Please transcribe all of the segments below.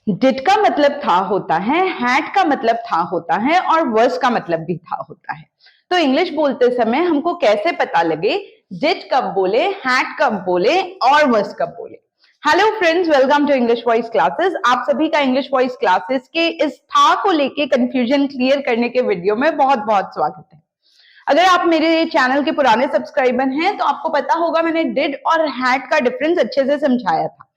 Did का मतलब था होता है, हैड का मतलब था होता है और वर्स का मतलब भी था होता है। तो इंग्लिश बोलते समय हमको कैसे पता लगे डिड कब बोले, हैड कब बोले और वर्स कब बोले। Hello friends, welcome to English voice classes. आप सभी का इंग्लिश वॉइस क्लासेस के इस था को लेके कंफ्यूजन क्लियर करने के वीडियो में बहुत बहुत स्वागत है। अगर आप मेरे चैनल के पुराने सब्सक्राइबर हैं तो आपको पता होगा मैंने डिड और हैड का डिफरेंस अच्छे से समझाया था,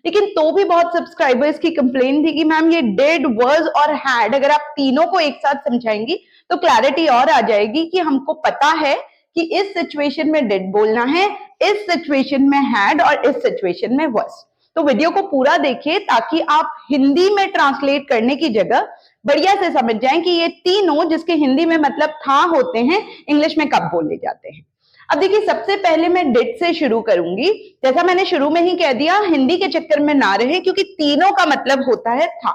लेकिन तो भी बहुत सब्सक्राइबर्स की कंप्लेन थी कि मैम ये डिड, वर्स और हैड अगर आप तीनों को एक साथ समझाएंगी तो क्लैरिटी और आ जाएगी कि हमको पता है कि इस सिचुएशन में डिड बोलना है, इस सिचुएशन में हैड और इस सिचुएशन में वर्स। तो वीडियो को पूरा देखिए ताकि आप हिंदी में ट्रांसलेट करने की जगह बढ़िया से समझ जाएं कि ये तीनों जिसके हिंदी में मतलब था होते हैं, इंग्लिश में कब बोले जाते हैं। अब देखिए, सबसे पहले मैं डिड से शुरू करूंगी। जैसा मैंने शुरू में ही कह दिया, हिंदी के चक्कर में ना रहे क्योंकि तीनों का मतलब होता है था।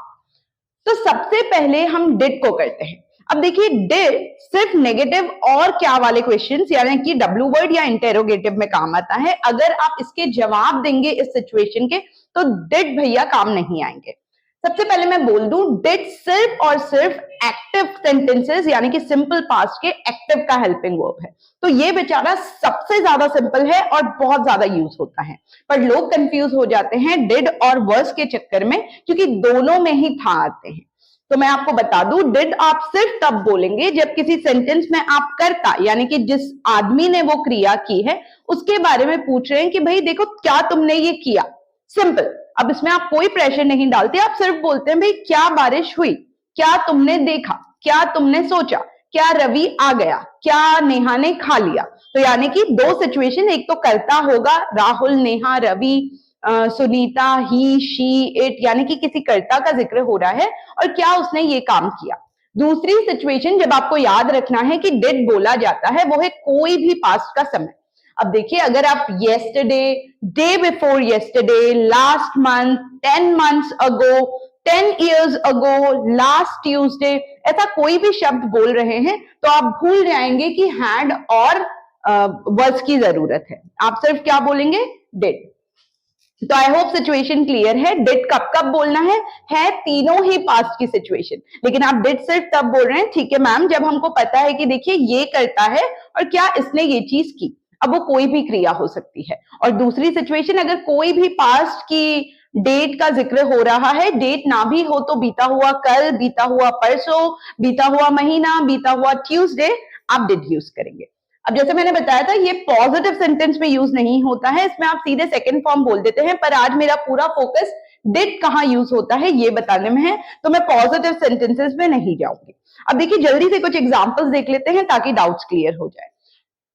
तो सबसे पहले हम डिड को करते हैं। अब देखिए, डिड सिर्फ नेगेटिव और क्या वाले क्वेश्चंस यानी कि डब्ल्यू वर्ड या इंटेरोगेटिव में काम आता है। अगर आप इसके जवाब देंगे इस सिचुएशन के तो डिड भैया काम नहीं आएंगे। सबसे पहले मैं बोल दूं, डिड सिर्फ और सिर्फ एक्टिव सेंटेंसेस यानी कि सिंपल पास्ट के एक्टिव का हेल्पिंग वर्ब है। तो ये बेचारा सबसे ज्यादा सिंपल है और बहुत ज्यादा यूज होता है, पर लोग कंफ्यूज हो जाते हैं डिड और वर्स के चक्कर में क्योंकि दोनों में ही था आते हैं। तो मैं आपको बता दूं, डिड आप सिर्फ तब बोलेंगे जब किसी सेंटेंस में आप कर्ता यानी कि जिस आदमी ने वो क्रिया की है उसके बारे में पूछ रहे हैं कि भाई देखो क्या तुमने ये किया। सिंपल। अब इसमें आप कोई प्रेशर नहीं डालते, आप सिर्फ बोलते हैं भाई क्या बारिश हुई, क्या तुमने देखा, क्या तुमने सोचा, क्या रवि आ गया, क्या नेहा ने खा लिया। तो यानी कि दो सिचुएशन, एक तो कर्ता होगा राहुल, नेहा, रवि, सुनीता, ही, शी, इट, यानी कि किसी कर्ता का जिक्र हो रहा है और क्या उसने ये काम किया। दूसरी सिचुएशन जब आपको याद रखना है कि डिड बोला जाता है वो है कोई भी पास्ट का समय। अब देखिए, अगर आप yesterday, day before yesterday, last month, 10 months ago, 10 years ago, last Tuesday, ऐसा कोई भी शब्द बोल रहे हैं तो आप भूल जाएंगे कि हैड और वर्स की जरूरत है। आप सिर्फ क्या बोलेंगे, डिड। तो आई होप सिचुएशन क्लियर है। डिड कब कब बोलना है तीनों ही पास्ट की सिचुएशन, लेकिन आप डिड सिर्फ तब बोल रहे हैं, ठीक है मैम, जब हमको पता है कि देखिए ये करता है और क्या इसने ये चीज की। अब वो कोई भी क्रिया हो सकती है। और दूसरी सिचुएशन, अगर कोई भी पास्ट की डेट का जिक्र हो रहा है, डेट ना भी हो तो बीता हुआ कल, बीता हुआ परसों, बीता हुआ महीना, बीता हुआ ट्यूसडे, आप डिड यूज करेंगे। अब जैसे मैंने बताया था, ये पॉजिटिव सेंटेंस में यूज नहीं होता है, इसमें आप सीधे सेकंड फॉर्म बोल देते हैं, पर आज मेरा पूरा फोकस डिड कहां यूज होता है ये बताने में है, तो मैं पॉजिटिव सेंटेंसेस में नहीं जाऊंगी। अब देखिए, जल्दी से कुछ एग्जांपल्स देख लेते हैं ताकि डाउट्स क्लियर हो जाए।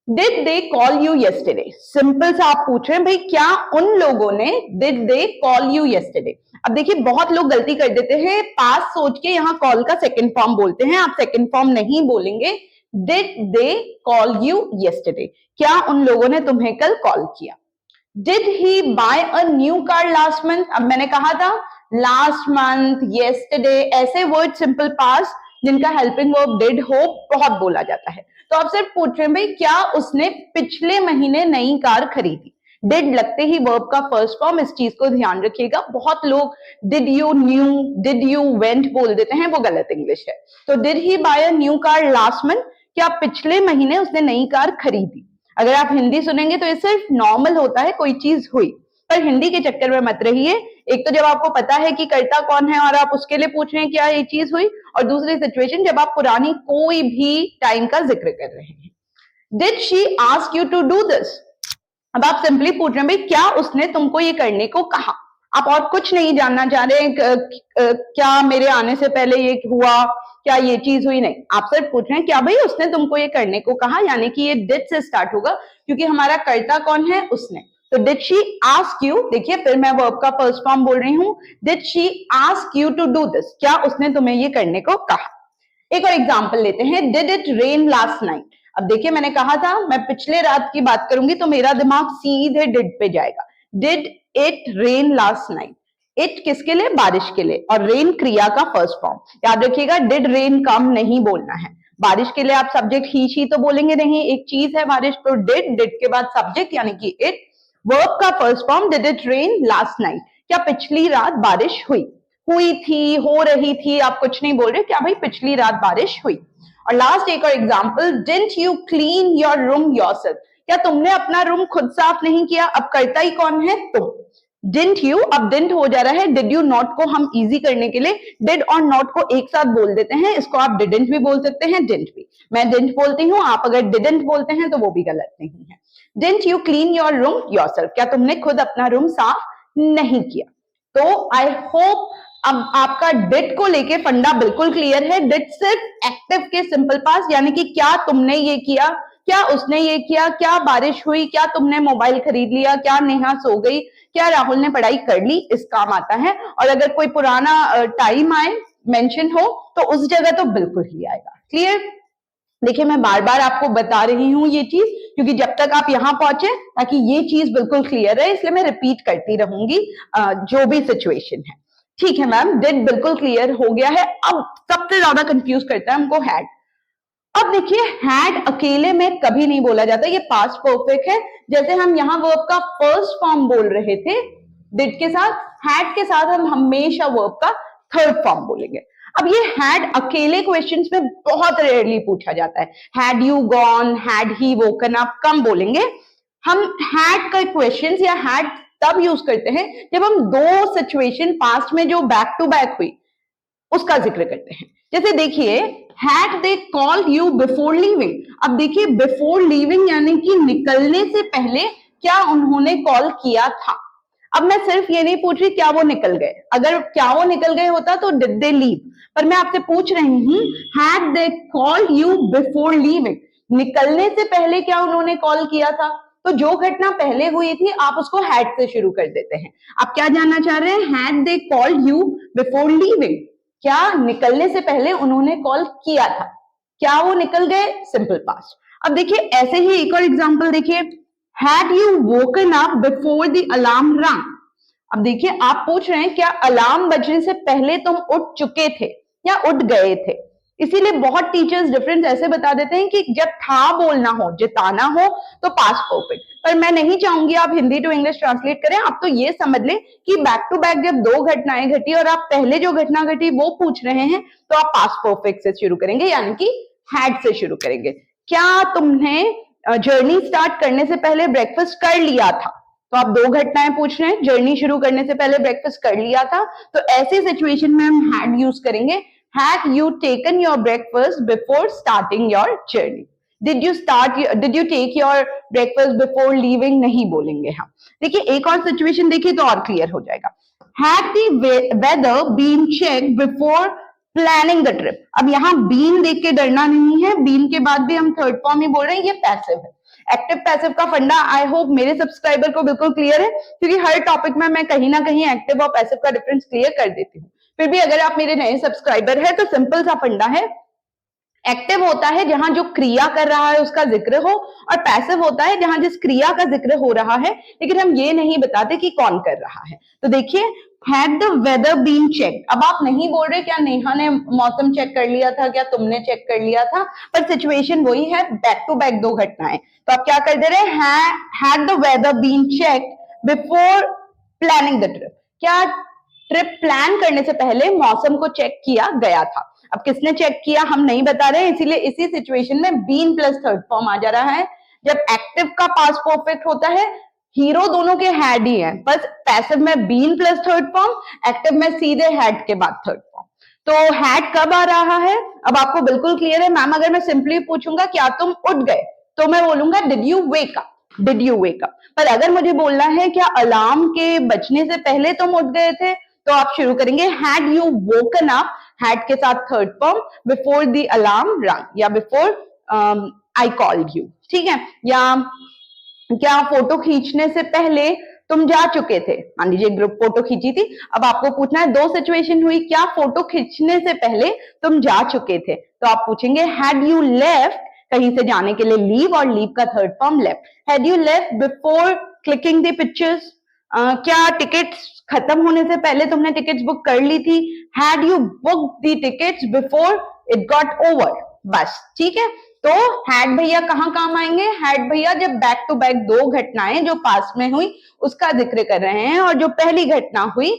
Did they call you yesterday, simple सा आप पूछ रहे हैं भाई क्या उन लोगों ने, did they call you yesterday. अब देखिए, बहुत लोग गलती कर देते हैं, पास सोच के यहाँ कॉल का सेकंड फॉर्म बोलते हैं। आप सेकंड फॉर्म नहीं बोलेंगे, did they call you yesterday, क्या उन लोगों ने तुम्हें कल कॉल किया। Did he buy a new car last month, अब मैंने कहा था लास्ट मंथ, येस्टरडे, ऐसे वर्ड सिंपल पास जिनका हेल्पिंग वर्ब डिड हो बहुत बोला जाता है। तो आप सिर्फ पूछ रहे हैं भाई क्या उसने पिछले महीने नई कार खरीदी। डिड लगते ही वर्ब का फर्स्ट फॉर्म, इस चीज को ध्यान रखिएगा। बहुत लोग did you knew, did you went बोल देते हैं, वो गलत इंग्लिश है। तो did he buy a new car last month, क्या पिछले महीने उसने नई कार खरीदी। अगर आप हिंदी सुनेंगे तो ये सिर्फ नॉर्मल होता है, कोई चीज हुई, पर हिंदी के चक्कर में मत रहिए। एक तो जब आपको पता है कि कर्ता कौन है और आप उसके लिए पूछ रहे हैं क्या ये चीज हुई, और दूसरी सिचुएशन जब आप पुरानी कोई भी टाइम का जिक्र कर रहे हैं। Did she ask you to do this, अब आप सिंपली पूछ रहे हैं भाई क्या उसने तुमको ये करने को कहा। आप और कुछ नहीं जानना चाह रहे हैं क्या मेरे आने से पहले ये हुआ, क्या ये चीज हुई, नहीं, आप सिर्फ पूछ रहे हैं क्या भाई उसने तुमको ये करने को कहा, यानी कि ये डिड से स्टार्ट होगा क्योंकि हमारा कर्ता कौन है, उसने। तो डिड शी आस्क यू, देखिए फिर मैं वर्ब का फर्स्ट फॉर्म बोल रही हूं, did she ask you to do this, क्या उसने तुम्हें ये करने को कहा। एक और एग्जांपल लेते हैं, did it rain last night. अब देखिए, मैंने कहा था मैं पिछले रात की बात करूंगी तो मेरा दिमाग सीधे डिड पे जाएगा। Did it rain last night, it किसके लिए, बारिश के लिए, और रेन क्रिया का फर्स्ट फॉर्म। याद रखिएगा, डिड रेन कम नहीं बोलना है। बारिश के लिए आप सब्जेक्ट ही शी तो बोलेंगे नहीं, एक चीज है बारिश, तो डिड, डिड के बाद सब्जेक्ट यानी कि इट, वर्ब का first form did it rain last night, क्या पिछली रात बारिश हुई। हुई थी, हो रही थी, आप कुछ नहीं बोल रहे, क्या भाई पिछली रात बारिश हुई। और लास्ट एक और example, didn't you clean your room yourself, क्या तुमने अपना रूम खुद साफ नहीं किया। अब करता ही कौन है, तुम। डिडंट यू, अब डिडंट हो जा रहा है, डिड यू नॉट को हम इजी करने के लिए डिड और नॉट को एक साथ बोल देते हैं, इसको आप डिडंट भी बोल सकते हैं, डिडंट भी। मैं डिडंट बोलती हूँ, आप अगर डिडंट बोलते हैं तो वो भी गलत नहीं है। Didn't you clean your room yourself, क्या तुमने खुद अपना रूम साफ नहीं किया। तो आई होप अब आपका डिड को लेके फंडा बिल्कुल क्लियर है। डिड सिर्फ एक्टिव के सिंपल पास्ट, यानी कि क्या तुमने ये किया, क्या उसने ये किया, क्या बारिश हुई, क्या तुमने मोबाइल खरीद लिया, क्या नेहा सो गई, क्या राहुल ने पढ़ाई कर ली, इस काम आता है। और अगर कोई पुराना टाइम आए, मेंशन हो, तो उस जगह तो बिल्कुल ही आएगा। क्लियर। देखिए मैं बार बार आपको बता रही हूँ ये चीज, क्योंकि जब तक आप यहाँ पहुंचे ताकि ये चीज बिल्कुल क्लियर है, इसलिए मैं रिपीट करती रहूंगी जो भी सिचुएशन है। ठीक है मैम, डिड बिल्कुल क्लियर हो गया है। अब सबसे ज्यादा कंफ्यूज करता है हमको हैड। अब देखिए हैड अकेले में कभी नहीं बोला जाता, ये पास्ट परफेक्ट है। जैसे हम यहाँ वर्ब का फर्स्ट फॉर्म बोल रहे थे डिड के साथ, हैड के साथ हम हमेशा वर्ब का थर्ड फॉर्म बोलेंगे। अब ये हैड अकेले क्वेश्चंस में बहुत रेयरली पूछा जाता है। Had you gone, had he woken up, कम बोलेंगे। हम हैड का क्वेश्चंस या हैड तब यूज करते हैं जब हम दो सिचुएशन पास्ट में जो बैक टू बैक हुई उसका जिक्र करते हैं। जैसे देखिए, had they called you before leaving. अब देखिए बिफोर लीविंग यानी कि निकलने से पहले क्या उन्होंने कॉल किया था। अब मैं सिर्फ ये नहीं पूछ रही क्या वो निकल गए, अगर क्या वो निकल गए होता तो डिड दे लीव, पर मैं आपसे पूछ रही हूँ had they called you before leaving, निकलने से पहले क्या उन्होंने कॉल किया था। तो जो घटना पहले हुई थी आप उसको हैड से शुरू कर देते हैं। आप क्या जानना चाह रहे हैं, had they called you before leaving, क्या निकलने से पहले उन्होंने कॉल किया था, क्या वो निकल गए, सिंपल पास्ट। अब देखिए ऐसे ही एक और एग्जांपल देखिए, had you woken up before the alarm रंग। अब देखिए आप पूछ रहे हैं क्या अलार्म बजने से पहले तुम उठ चुके थे या उठ गए थे। इसीलिए बहुत टीचर्स डिफरेंस ऐसे बता देते हैं कि जब था बोलना हो, जिताना हो, तो पास्ट परफेक्ट। पर मैं नहीं चाहूंगी आप हिंदी टू इंग्लिश ट्रांसलेट करें, आप तो ये समझ लें कि बैक टू बैक जब दो घटनाएं घटी और आप पहले जो घटना घटी वो पूछ रहे हैं तो आप पास्ट परफेक्ट से शुरू करेंगे, यानी कि हैड से शुरू करेंगे। क्या तुमने जर्नी स्टार्ट करने से पहले ब्रेकफास्ट कर लिया था, तो आप दो घटनाएं पूछ रहे हैं, जर्नी शुरू करने से पहले ब्रेकफास्ट कर लिया था, तो ऐसे सिचुएशन में हम हैड यूज करेंगे। Had you taken your breakfast before starting your journey? Did you take your breakfast before leaving? नहीं बोलेंगे हम। देखिए एक और सिचुएशन देखिए तो और क्लियर हो जाएगा। Had the weather been checked before planning the trip? अब यहाँ been देख के डरना नहीं है, been के बाद भी हम थर्ड फॉर्म ही बोल रहे हैं, ये पैसिव है। एक्टिव पैसिव का फंडा आई होप मेरे सब्सक्राइबर को बिल्कुल क्लियर है, क्योंकि हर टॉपिक में मैं कहीं ना कहीं एक्टिव और पैसिव का डिफरेंस क्लियर कर देती हूँ। फिर भी अगर आप मेरे नए सब्सक्राइबर है तो सिंपल सा फंडा है, एक्टिव होता है जहां जो क्रिया कर रहा है उसका जिक्र हो, और पैसिव होता है जहां जिस क्रिया का जिक्र हो रहा है लेकिन हम ये नहीं बताते कि कौन कर रहा है। तो देखिए had the weather been check, अब आप नहीं बोल रहे क्या नेहा ने मौसम चेक कर लिया था, क्या तुमने चेक कर लिया था, पर सिचुएशन वही है, बैक टू बैक दो घटनाएं। तो आप क्या कर दे रहे हैं, had the weather been check before planning the trip, क्या ट्रिप प्लान करने से पहले मौसम को चेक किया गया था। अब किसने चेक किया हम नहीं बता रहे, इसीलिए इसी सिचुएशन में बीन प्लस थर्ड फॉर्म आ जा रहा है। जब एक्टिव का पास्ट परफेक्ट होता है, हीरो दोनों के हैड ही है, बस पैसिव में been plus third form, active में सीधे हैड के बाद थर्ड फॉर्म। तो हैड कब आ रहा है, अब आपको बिल्कुल क्लियर है। मैम अगर मैं सिंपली पूछूंगा क्या तुम उठ गए, तो मैं बोलूंगा did you wake up, did you wake up. पर अगर मुझे बोलना है क्या अलार्म के बजने से पहले तुम उठ गए थे, तो आप शुरू करेंगे had you woken up, had के साथ third form, before the alarm रंग या बिफोर आई कॉल्ड यू। ठीक है, या क्या फोटो खींचने से पहले तुम जा चुके थे, मान लीजिए ग्रुप फोटो खींची थी, अब आपको पूछना है दो सिचुएशन हुई, क्या फोटो खींचने से पहले तुम जा चुके थे, तो आप पूछेंगे हैड यू लेफ्ट, कहीं से जाने के लिए लीव और लीव का third form left, had you left before clicking the pictures, क्या टिकट्स खत्म होने से पहले तुमने टिकट्स बुक कर ली थी, had you book the tickets before it got over. बस ठीक है, तो हैड भैया कहाँ काम आएंगे, हैड भैया जब बैक टू बैक दो घटनाएं जो पास में हुई उसका जिक्र कर रहे हैं, और जो पहली घटना हुई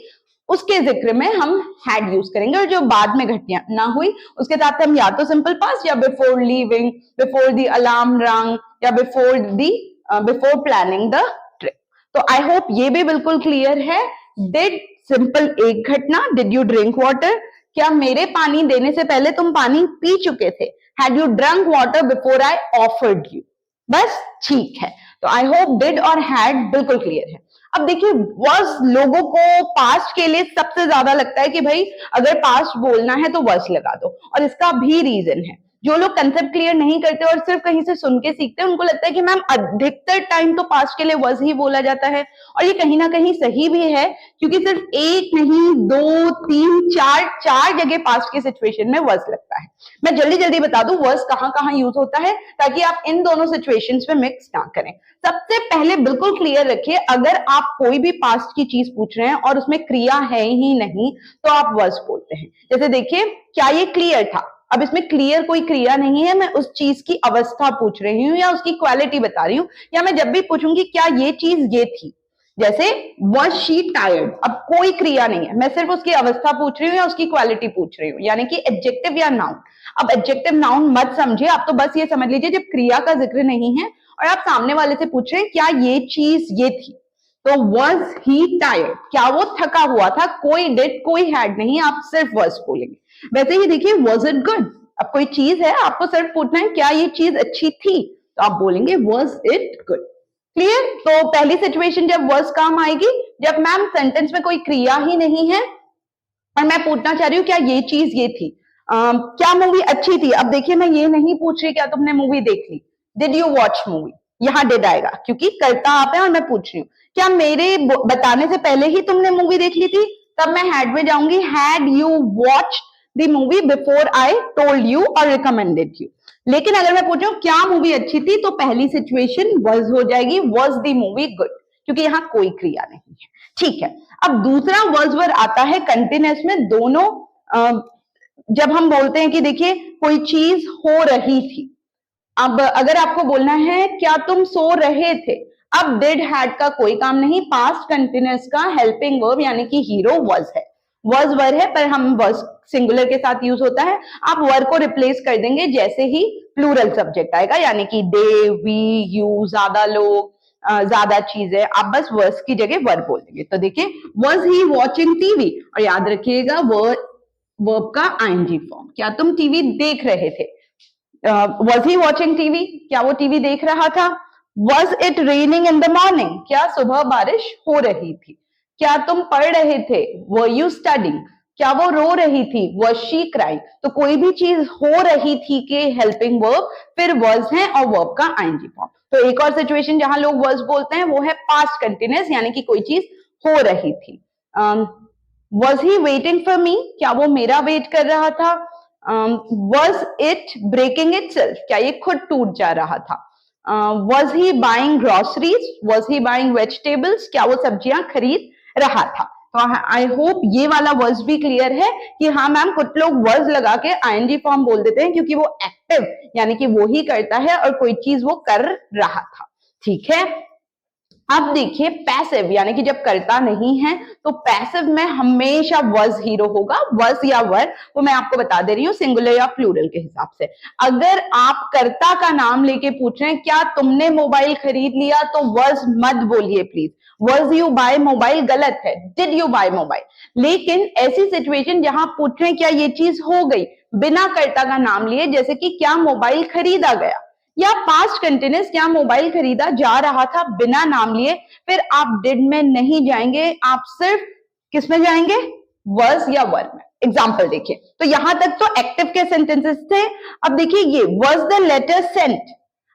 उसके जिक्र में हम हैड यूज करेंगे, और जो बाद में घटना हुई उसके साथ हम या तो सिंपल पास्ट या before leaving, before the alarm रंग, या बिफोर प्लानिंग द ट्रिप। तो आई होप ये भी बिल्कुल क्लियर है। डिड सिंपल एक घटना, डिड यू ड्रिंक वाटर, क्या मेरे पानी देने से पहले तुम पानी पी चुके थे, had you drunk water before I offered you, बस ठीक है। तो आई होप डिड और हैड बिल्कुल क्लियर है। अब देखिए was लोगों को पास्ट के लिए सबसे ज्यादा लगता है कि भाई अगर पास्ट बोलना है तो was लगा दो, और इसका भी रीजन है। जो लोग कंसेप्ट क्लियर नहीं करते और सिर्फ कहीं से सुन के सीखते हैं उनको लगता है कि मैम अधिकतर टाइम तो पास्ट के लिए was ही बोला जाता है, और ये कहीं ना कहीं सही भी है, क्योंकि सिर्फ एक नहीं, दो, तीन, चार जगह पास्ट की सिचुएशन में was लगता है। मैं जल्दी जल्दी बता दूं was कहां कहां यूज होता है, ताकि आप इन दोनों सिचुएशंस में मिक्स ना करें। सबसे पहले बिल्कुल क्लियर रखिए, अगर आप कोई भी पास्ट की चीज पूछ रहे हैं और उसमें क्रिया है ही नहीं तो आप was बोलते हैं। जैसे देखिए, क्या ये क्लियर था, अब इसमें क्लियर कोई क्रिया नहीं है, मैं उस चीज की अवस्था पूछ रही हूँ या उसकी क्वालिटी बता रही हूँ, या मैं जब भी पूछूंगी क्या ये चीज ये थी, जैसे was she tired, अब कोई क्रिया नहीं है, मैं सिर्फ उसकी अवस्था पूछ रही हूँ या उसकी क्वालिटी पूछ रही हूँ, यानी कि एडजेक्टिव या नाउन। अब एडजेक्टिव नाउन मत समझिए, आप तो बस ये समझ लीजिए जब क्रिया का जिक्र नहीं है और आप सामने वाले से पूछ रहे हैं क्या ये चीज ये थी, तो was he tired, क्या वो थका हुआ था, कोई did कोई had नहीं, आप सिर्फ was बोलेंगे। वैसे ही देखिए was it good, अब कोई चीज है आपको सिर्फ पूछना है क्या ये चीज अच्छी थी, तो आप बोलेंगे was it good। क्लियर? तो पहली सिचुएशन जब was काम आएगी, जब मैम सेंटेंस में कोई क्रिया ही नहीं है और मैं पूछना चाह रही हूँ क्या ये चीज ये थी, क्या मूवी अच्छी थी। अब देखिए मैं ये नहीं पूछ रही क्या तुमने मूवी देख ली, डिड यू वॉच मूवी, यहाँ डिड आएगा क्योंकि करता आप है और मैं पूछ रही हूँ क्या मेरे बताने से पहले ही तुमने मूवी देख ली थी, तब मैं हैड में जाऊंगी, had you watch the movie before I told you और रिकमेंडेड यू। लेकिन अगर मैं पूछूं क्या मूवी अच्छी थी, तो पहली सिचुएशन was हो जाएगी, was the movie good, क्योंकि यहाँ कोई क्रिया नहीं है। ठीक है, अब दूसरा was were आता है कंटिन्यूअस में, दोनों जब हम बोलते हैं कि देखिए कोई चीज हो रही थी। अब अगर आपको बोलना है क्या तुम सो रहे थे, अब डिड हैड का कोई काम नहीं, पास्ट कंटिन्यूअस का हेल्पिंग वर्ब यानी कि हीरो was है, was वर है पर हम was सिंगुलर के साथ यूज होता है, आप वर को रिप्लेस कर देंगे जैसे ही प्लूरल सब्जेक्ट आएगा, यानी कि दे, वी, यू, ज्यादा लोग, ज्यादा चीजें, आप बस वर्स की जगह वर बोल देंगे। तो देखिए was he watching TV, और याद रखिएगा वर्ब का आईएनजी फॉर्म, क्या तुम टीवी देख रहे थे, was he watching TV, क्या वो टीवी देख रहा था। was it raining in the morning, क्या सुबह बारिश हो रही थी। क्या तुम पढ़ रहे थे, were you studying, क्या वो रो रही थी, was she crying। तो कोई भी चीज हो रही थी के हेल्पिंग वर्ब फिर was है और वर्ब का आईएनजी फॉर्म। तो एक और सिचुएशन जहां लोग was बोलते हैं वो है पास्ट कंटिन्यूअस, यानी कि कोई चीज हो रही थी। was he waiting for me, क्या वो मेरा वेट कर रहा था। was it breaking itself, क्या ये खुद टूट जा रहा था। was he buying groceries, was he buying vegetables, क्या वो सब्जियां खरीद रहा था। तो आई होप ये वाला वर्स भी क्लियर है कि हाँ मैम कुछ लोग वर्स लगा के आईएनजी फॉर्म बोल देते हैं क्योंकि वो एक्टिव यानी कि वो ही करता है और कोई चीज वो कर रहा था। ठीक है, अब देखिए पैसिव यानी कि जब करता नहीं है तो पैसिव में हमेशा was हीरो होगा, was या were वो मैं आपको बता दे रही हूँ सिंगुलर या प्लूरल के हिसाब से। अगर आप कर्ता का नाम लेके पूछ रहे हैं क्या तुमने मोबाइल खरीद लिया, तो was मत बोलिए please, was you buy mobile गलत है, did you buy मोबाइल। लेकिन ऐसी सिचुएशन जहां पूछ रहे हैं क्या ये चीज हो गई बिना कर्ता का नाम लिए, जैसे कि क्या मोबाइल खरीदा गया, या पास्ट कंटिन्यूअस क्या मोबाइल खरीदा जा रहा था बिना नाम लिए, फिर आप डिड में नहीं जाएंगे, आप सिर्फ किस में जाएंगे, was या were में। एग्जाम्पल देखिए, तो यहां तक तो एक्टिव के सेंटेंसेस थे। अब देखिए ये was the letter sent,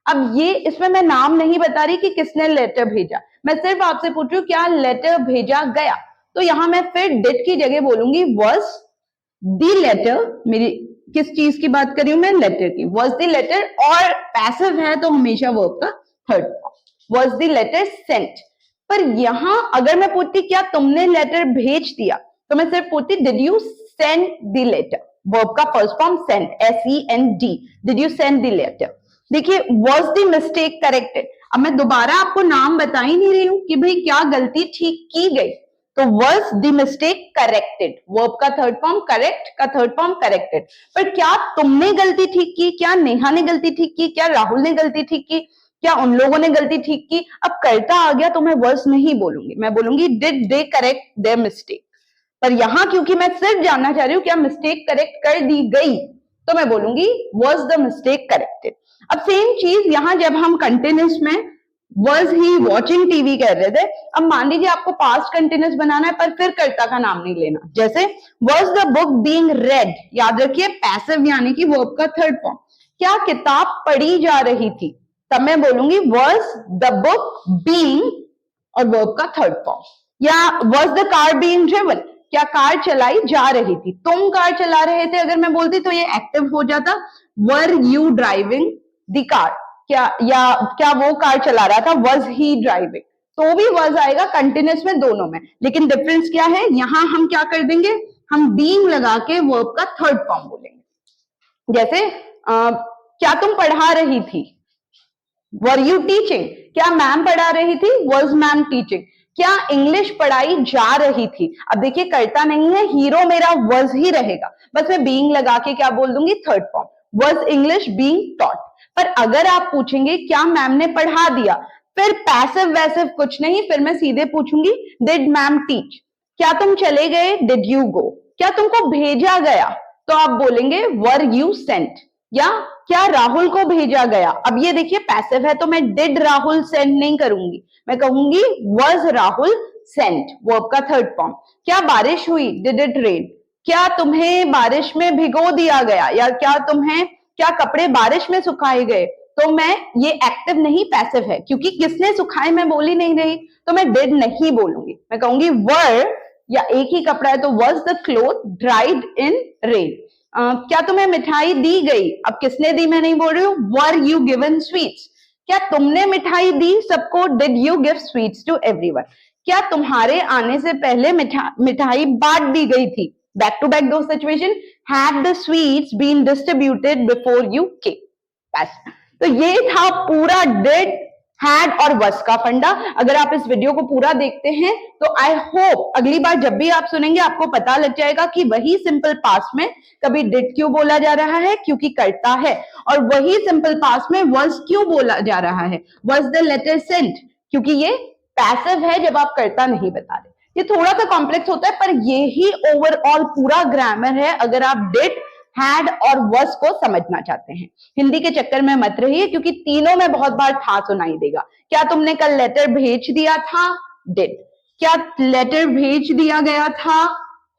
अब ये इसमें मैं नाम नहीं बता रही कि किसने लेटर भेजा, मैं सिर्फ आपसे पूछ रही हूँ क्या लेटर भेजा गया, तो यहां मैं फिर डिड की जगह बोलूंगी was the letter, मेरी किस चीज की बात कर रही हूं मैं, लेटर की, was the letter, और पैसिव है तो हमेशा वर्ब का third form, was the letter sent। पर यहां अगर मैं पूछती क्या तुमने लेटर भेज दिया, तो मैं सिर्फ पूछती did you send the letter, verb का first form send, SEND, did you send the letter। देखिए was the mistake corrected, अब मैं दोबारा आपको नाम बता ही नहीं रही हूं कि भाई क्या गलती ठीक की गई, तो was the mistake corrected? Verb का थर्ड फॉर्म करेक्ट का थर्ड फॉर्म करेक्टेड। पर क्या तुमने गलती ठीक की, क्या नेहा ने गलती ठीक की, क्या राहुल ने गलती ठीक की, क्या उन लोगों ने गलती ठीक की? अब करता आ गया तो मैं was नहीं बोलूंगी, मैं बोलूंगी did they correct their mistake। पर यहां क्योंकि मैं सिर्फ जानना चाह रही हूं क्या मिस्टेक करेक्ट कर दी गई, तो मैं बोलूंगी was the mistake corrected। अब सेम चीज यहां जब हम कंटिन्यूस में was he watching TV कह रहे थे, अब मान लीजिए आपको पास्ट कंटिन्यूस बनाना है पर फिर कर्ता का नाम नहीं लेना, जैसे was the book being read, याद रखिए पैसिव यानी कि वर्ब का थर्ड फॉर्म, क्या किताब पढ़ी जा रही थी, तब मैं बोलूंगी was the book being और वर्ब का थर्ड फॉर्म। या was the car being driven, क्या कार चलाई जा रही थी, तुम कार चला रहे थे अगर मैं बोलती तो ये एक्टिव हो जाता, were you driving the car, क्या वो कार चला रहा था, was he driving, तो भी was आएगा कंटिन्यूस में दोनों में। लेकिन डिफरेंस क्या है, यहां हम क्या कर देंगे, हम being लगा के वर्ब का थर्ड फॉर्म बोलेंगे। जैसे क्या तुम पढ़ा रही थी, वर यू टीचिंग, क्या मैम पढ़ा रही थी, was मैम टीचिंग, क्या इंग्लिश पढ़ाई जा रही थी। अब देखिए करता नहीं है, हीरो मेरा was ही रहेगा, बस मैं being लगा के क्या बोल दूंगी, third form, was English being taught। पर अगर आप पूछेंगे क्या मैम ने पढ़ा दिया, फिर पैसिव वैसिव कुछ नहीं, फिर मैं सीधे पूछूंगी डिड मैम टीच, क्या तुम चले गए, डिड यू गो, क्या तुमको भेजा गया, तो आप बोलेंगे वर यू सेंट, या क्या राहुल को भेजा गया। अब ये देखिए पैसिव है तो मैं डिड राहुल सेंड नहीं करूंगी, मैं कहूंगी was राहुल सेंट, वर्ब का थर्ड फॉर्म। क्या बारिश हुई, डिड इट रेन, क्या तुम्हें बारिश में भिगो दिया गया, या क्या कपड़े बारिश में सुखाए गए, तो मैं ये एक्टिव नहीं पैसिव है, क्योंकि किसने सुखाए मैं बोली नहीं रही, तो मैं डिड नहीं बोलूंगी, मैं कहूंगी वर, या एक ही कपड़ा है तो was the cloth dried in rain। क्या तुम्हें मिठाई दी गई, अब किसने दी मैं नहीं बोल रही हूँ, were you given sweets, क्या तुमने मिठाई दी सबको, did you give sweets to everyone, क्या तुम्हारे आने से पहले मिठाई बांट दी गई थी, बैक टू बैक दो situation, had the sweets been distributed before you came, बस। तो ये था पूरा did, had और was का फंडा। अगर आप इस वीडियो को पूरा देखते हैं तो आई होप अगली बार जब भी आप सुनेंगे आपको पता लग जाएगा कि वही सिंपल पास्ट में कभी डिड क्यों बोला जा रहा है, क्योंकि करता है, और वही सिंपल पास्ट में was क्यों बोला जा रहा है, was the letter sent, क्योंकि ये पैसिव है जब आप करता नहीं बता रहे। ये थोड़ा सा कॉम्प्लेक्स होता है पर ये ही ओवरऑल पूरा ग्रामर है अगर आप डिड, हैड और was को समझना चाहते हैं। हिंदी के चक्कर में मत रहिए क्योंकि तीनों में बहुत बार था सुनाई देगा। क्या तुमने कल लेटर भेज दिया था, डिड, क्या लेटर भेज दिया गया था,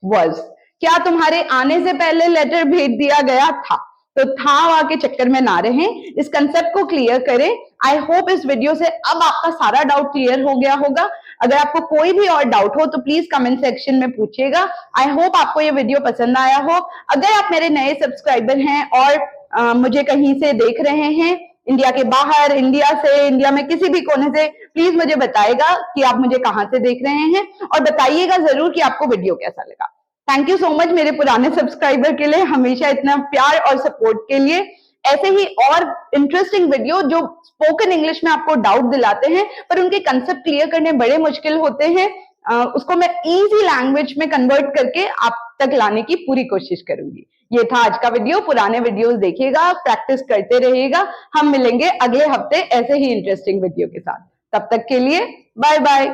was, क्या तुम्हारे आने से पहले लेटर भेज दिया गया था, तो था वा के चक्कर में ना रहें, इस कंसेप्ट को क्लियर करें। आई होप इस वीडियो से अब आपका सारा डाउट क्लियर हो गया होगा। अगर आपको कोई भी और डाउट हो तो प्लीज कमेंट सेक्शन में पूछिएगा। आई होप आपको ये वीडियो पसंद आया हो। अगर आप मेरे नए सब्सक्राइबर हैं और मुझे कहीं से देख रहे हैं, इंडिया के बाहर, इंडिया से, इंडिया में किसी भी कोने से, प्लीज मुझे बताइएगा कि आप मुझे कहाँ से देख रहे हैं और बताइएगा जरूर कि आपको वीडियो कैसा लगा। थैंक यू सो मच मेरे पुराने सब्सक्राइबर के लिए, हमेशा इतना प्यार और सपोर्ट के लिए। ऐसे ही और इंटरेस्टिंग वीडियो जो स्पोकन इंग्लिश में आपको डाउट दिलाते हैं पर उनके कंसेप्ट क्लियर करने बड़े मुश्किल होते हैं, उसको मैं इजी लैंग्वेज में कन्वर्ट करके आप तक लाने की पूरी कोशिश करूंगी। ये था आज का वीडियो। पुराने वीडियोस देखिएगा, प्रैक्टिस करते रहिएगा। हम मिलेंगे अगले हफ्ते ऐसे ही इंटरेस्टिंग वीडियो के साथ। तब तक के लिए बाय बाय।